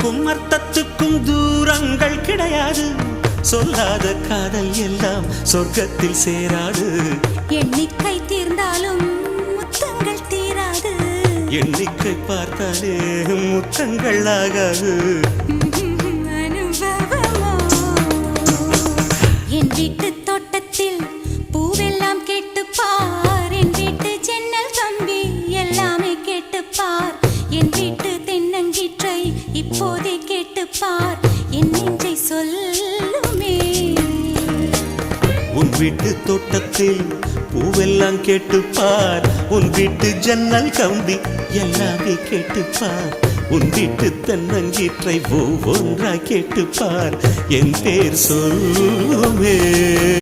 அர்த்தத்துக்கும் அர்த்தத்துக்கும் தூரங்கள் கிடையாது. சொல்லாத காதல் எல்லாம் சொர்க்கத்தில் சேராது. எண்ணிக்கை தீர்ந்தாலும் முத்தங்கள் தீராது. எண்ணிக்கை பார்த்தாலே முத்தங்கள் ஆகாது. என் வீட்டு தோட்டத்தில் பூவெல்லாம் கேட்டுப்பார். என் வீட்டு ஜன்னல் கம்பி எல்லாமே கேட்டுப்பார். என் வீட்டு தென்னங்கீற்றை இப்போதே கேட்டுப்பார். என் நெஞ்சை சொல்லுமே. உன் வீட்டு தோட்டத்தில் பூவெல்லாம் கேட்டுப்பார். உன் வீட்டு ஜன்னல் கம்பி எல்லாமே கேட்டுப்பார். உன் வீட்டு தென்னங்கீற்றை ஒவ்வொன்றா கேட்டுப்பார். என் பேர் சொல்லுமே.